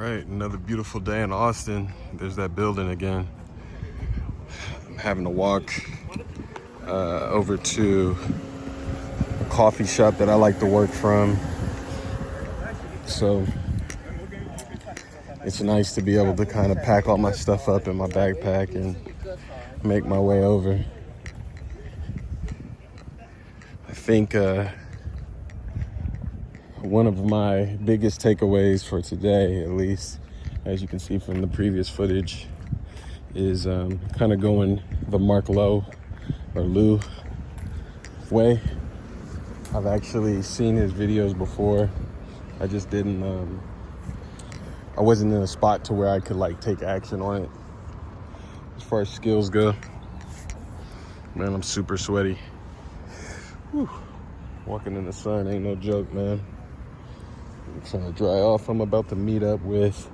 right, another beautiful day in Austin. There's that building again. I'm having to walk over to a coffee shop that I like to work from. So it's nice to be able to kind of pack all my stuff up in my backpack and make my way over. I think one of my biggest takeaways for today, at least, as you can see from the previous footage, is kind of going the Mark Low or Lou way. I've actually seen his videos before. I just didn't, I wasn't in a spot to where I could like take action on it. As far as skills go, man, I'm super sweaty. Whew. Walking in the sun ain't no joke, man. I'm trying to dry off. I'm about to meet up with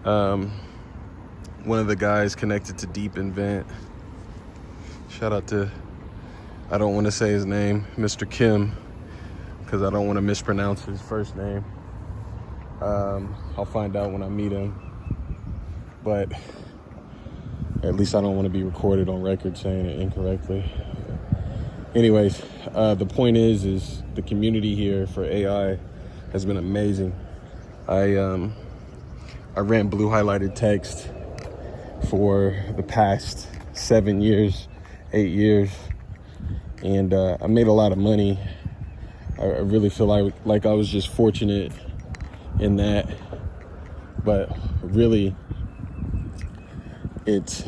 one of the guys connected to Deep Invent. Shout out to, I don't want to say his name, Mr. Kim, because I don't want to mispronounce his first name. I'll find out when I meet him. But at least I don't want to be recorded on record saying it incorrectly. Anyways, the point is the community here for AI has been amazing. I ran blue highlighted text for the past 7 years, 8 years, and I made a lot of money. I really feel like I was just fortunate in that, but really it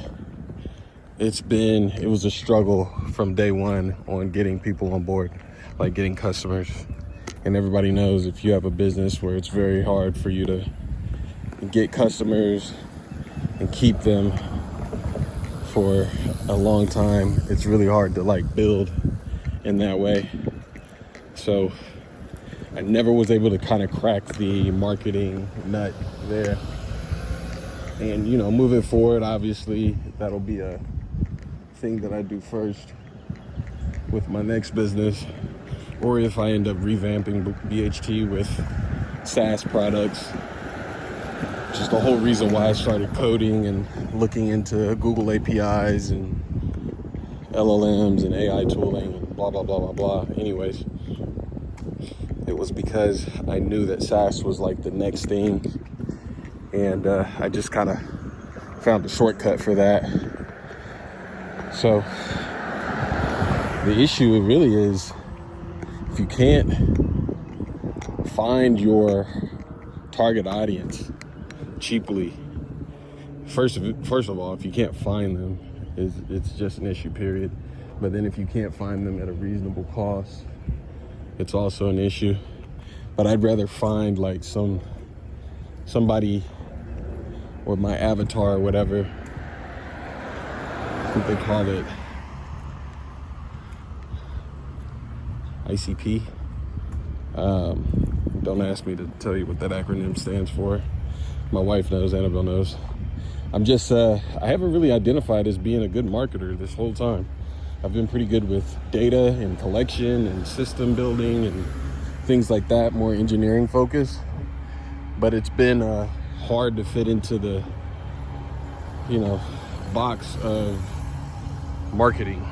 was a struggle from day one on getting people on board, like getting customers. And everybody knows if you have a business where it's very hard for you to get customers and keep them for a long time, it's really hard to like build in that way. So I never was able to kind of crack the marketing nut there. And you know, moving forward, obviously that'll be a thing that I do first with my next business, or if I end up revamping BHT with SaaS products. Which is the whole reason why I started coding and looking into Google APIs and LLMs and AI tooling and blah, blah, blah, blah, blah. Anyways, it was because I knew that SaaS was like the next thing. And I just kind of found a shortcut for that. So the issue really is, if you can't find your target audience cheaply, first of all, if you can't find them, it's just an issue, period. But then if you can't find them at a reasonable cost, it's also an issue. But I'd rather find like somebody or my avatar or whatever, I think they call it ICP. Don't ask me to tell you what that acronym stands for. My wife knows, Annabelle knows. I'm just, I haven't really identified as being a good marketer this whole time. I've been pretty good with data and collection and system building and things like that, more engineering focused. But it's been hard to fit into the, box of marketing.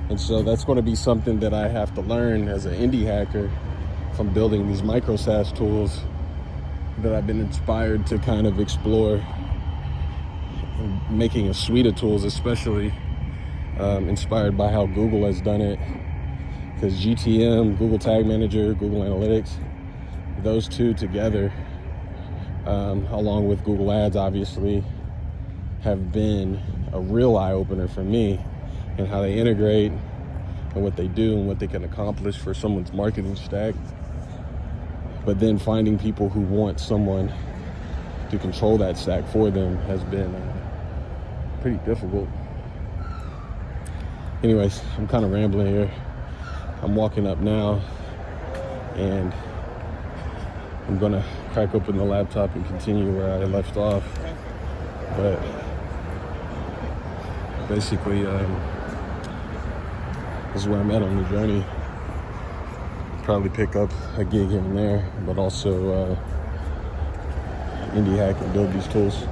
And so that's going to be something that I have to learn as an indie hacker from building these micro SaaS tools that I've been inspired to kind of explore, making a suite of tools, especially inspired by how Google has done it. Because GTM, Google Tag Manager, Google Analytics, those two together, along with Google Ads, obviously, have been a real eye-opener for me and how they integrate and what they do and what they can accomplish for someone's marketing stack. But then finding people who want someone to control that stack for them has been pretty difficult. Anyways, I'm kind of rambling here. I'm walking up now and I'm gonna crack open the laptop and continue where I left off. But basically, this is where I'm at on the journey. Probably pick up a gig here and there, but also indie hack and build these tools.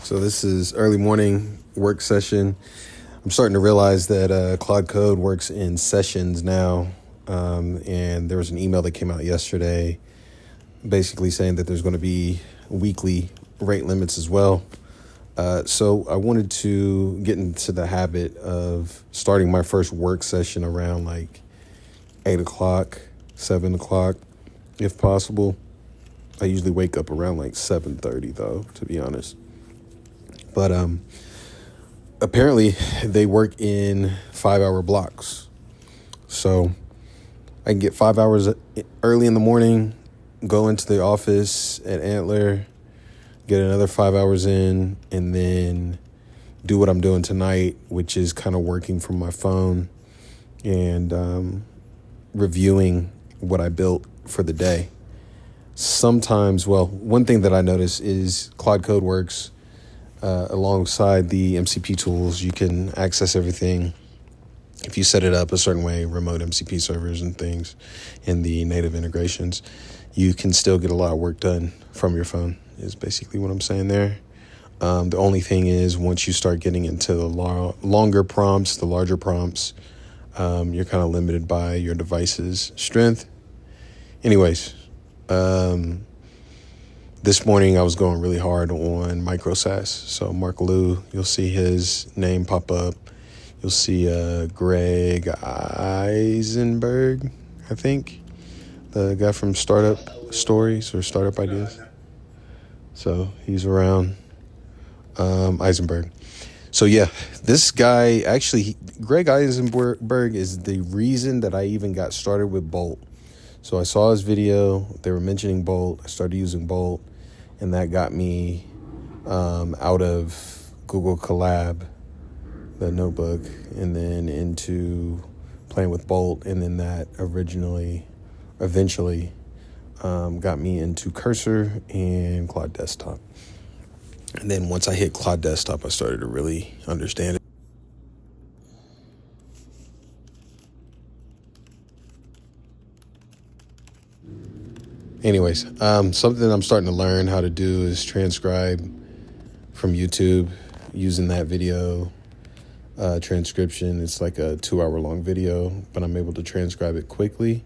So this is early morning work session. I'm starting to realize that Claude Code works in sessions now. And there was an email that came out yesterday basically saying that there's going to be weekly rate limits as well. So I wanted to get into the habit of starting my first work session around like 8 o'clock, 7 o'clock, if possible. I usually wake up around like 7:30 though, to be honest. But apparently they work in 5-hour blocks. So I can get 5 hours early in the morning, go into the office at Antler, get another 5 hours in, and then do what I'm doing tonight, which is kind of working from my phone and reviewing what I built for the day. Sometimes, well, one thing that I notice is Claude Code works alongside the MCP tools. You can access everything if you set it up a certain way, remote MCP servers and things, and the native integrations. You can still get a lot of work done from your phone, is basically what I'm saying there. The only thing is, once you start getting into the longer prompts, the larger prompts, you're kind of limited by your device's strength. Anyways, this morning I was going really hard on microsas. So Mark Liu, you'll see his name pop up. You'll see Greg Eisenberg, I think, the guy from Startup Stories or Startup Ideas. So he's around. Eisenberg. So yeah, this guy, actually, Greg Eisenberg is the reason that I even got started with Bolt. So I saw his video. They were mentioning Bolt. I started using Bolt, and that got me out of Google Colab, the notebook, and then into playing with Bolt, and then that eventually got me into Cursor and Claude Desktop. And then once I hit Claude Desktop, I started to really understand it. Anyways, something I'm starting to learn how to do is transcribe from YouTube using that video transcription. It's like a 2-hour-long video, but I'm able to transcribe it quickly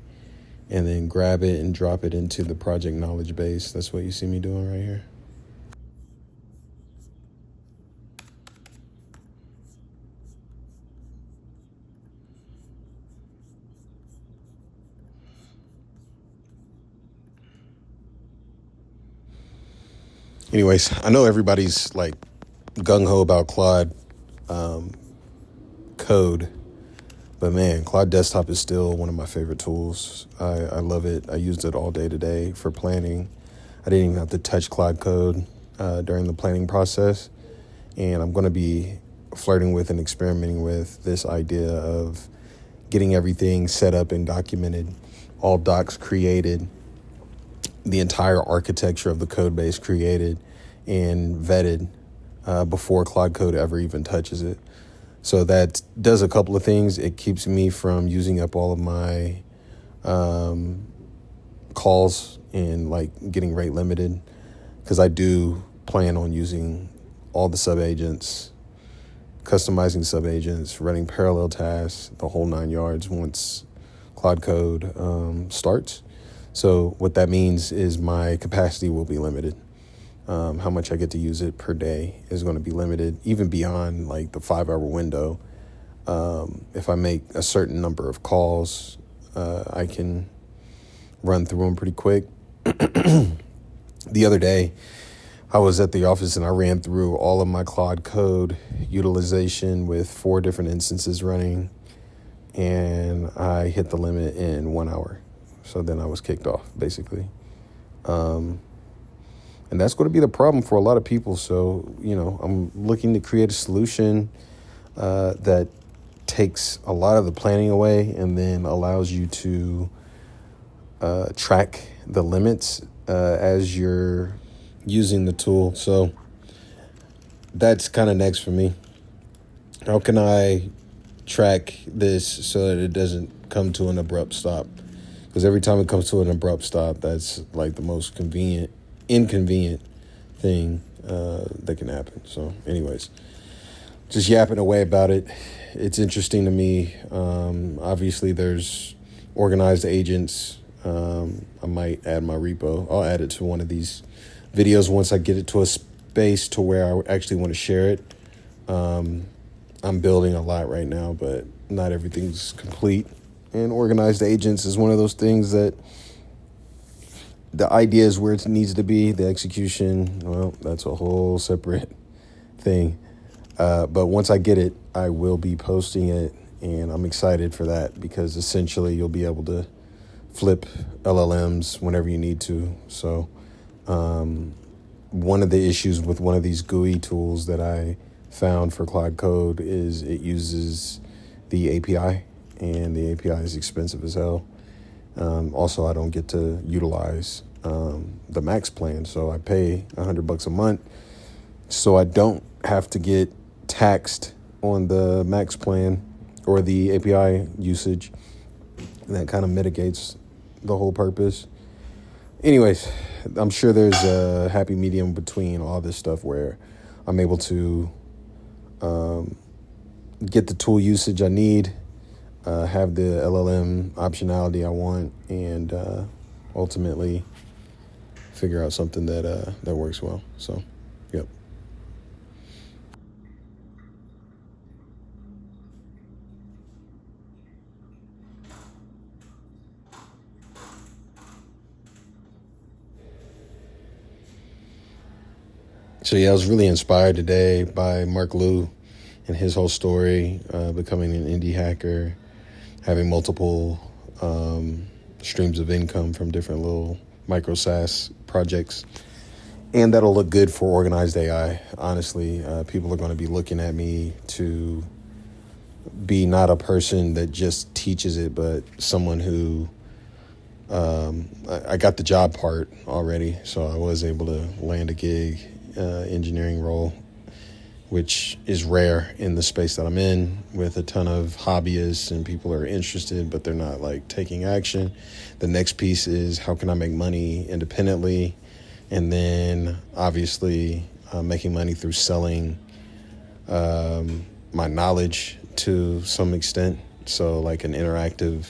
and then grab it and drop it into the project knowledge base. That's what you see me doing right here. Anyways, I know everybody's like gung-ho about Claude Code, but man, Claude Desktop is still one of my favorite tools. I love it. I used it all day today for planning. I didn't even have to touch Claude Code during the planning process, and I'm going to be flirting with and experimenting with this idea of getting everything set up and documented, all docs created, the entire architecture of the code base created and vetted before Claude Code ever even touches it. So that does a couple of things. It keeps me from using up all of my calls and like getting rate limited, because I do plan on using all the subagents, customizing subagents, running parallel tasks, the whole 9 yards once Claude Code starts. So what that means is my capacity will be limited. How much I get to use it per day is going to be limited, even beyond like the 5-hour window. If I make a certain number of calls, I can run through them pretty quick. The other day, I was at the office and I ran through all of my Claude Code utilization with 4 different instances running, and I hit the limit in 1 hour. So then I was kicked off, basically. And that's going to be the problem for a lot of people. So, I'm looking to create a solution that takes a lot of the planning away and then allows you to track the limits as you're using the tool. So that's kind of next for me. How can I track this so that it doesn't come to an abrupt stop. Because every time it comes to an abrupt stop, that's like the most inconvenient thing that can happen. So anyways, just yapping away about it. It's interesting to me. Obviously, there's organized agents. I might add my repo. I'll add it to one of these videos once I get it to a space to where I actually want to share it. I'm building a lot right now, but not everything's complete. And organized agents is one of those things that the idea is where it needs to be. The execution, well, that's a whole separate thing. But once I get it, I will be posting it, and I'm excited for that because essentially you'll be able to flip LLMs whenever you need to. So one of the issues with one of these GUI tools that I found for Cloud Code is it uses the API, and the API is expensive as hell. Also, I don't get to utilize the max plan, so I pay $100 a month, so I don't have to get taxed on the max plan or the API usage. And that kind of mitigates the whole purpose. Anyways, I'm sure there's a happy medium between all this stuff where I'm able to get the tool usage I need, have the LLM optionality I want, and ultimately figure out something that works well. So, yep. So yeah, I was really inspired today by Mark Liu and his whole story, becoming an indie hacker, having multiple streams of income from different little micro SaaS projects. And that'll look good for organized AI. Honestly, people are going to be looking at me to be not a person that just teaches it, but someone who I got the job part already. So I was able to land a gig engineering role, which is rare in the space that I'm in, with a ton of hobbyists and people are interested, but they're not like taking action. The next piece is how can I make money independently? And then obviously making money through selling my knowledge to some extent. So like an interactive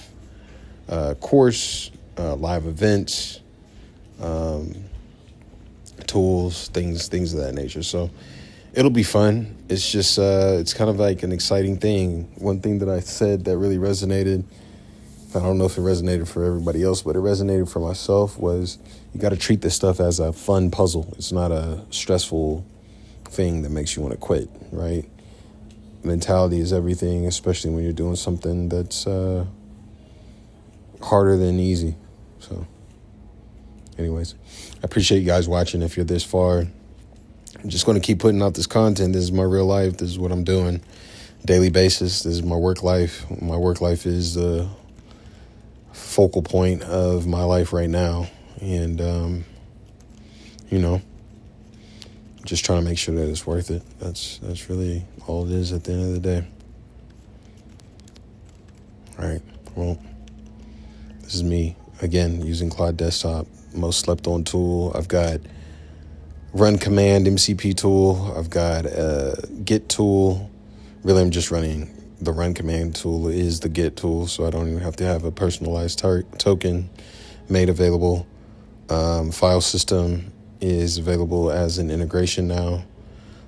course, live events, tools, things of that nature. So it'll be fun. It's just, it's kind of like an exciting thing. One thing that I said that really resonated, I don't know if it resonated for everybody else, but it resonated for myself, was you got to treat this stuff as a fun puzzle. It's not a stressful thing that makes you want to quit, right? Mentality is everything, especially when you're doing something that's harder than easy. So anyways, I appreciate you guys watching. If you're this far, I'm just going to keep putting out this content. This is my real life. This is what I'm doing daily basis. This is my work life. My work life is the focal point of my life right now. And, just trying to make sure that it's worth it. That's really all it is at the end of the day. All right. Well, this is me again using Cloud Desktop, most slept on tool. I've got run command MCP tool. I've got a Git tool. Really, I'm just running the run command tool is the Git tool, so I don't even have to have a personalized token made available. File system is available as an integration now.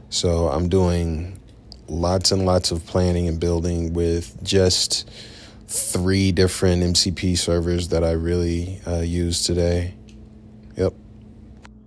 So I'm doing lots and lots of planning and building with just 3 different MCP servers that I really use today.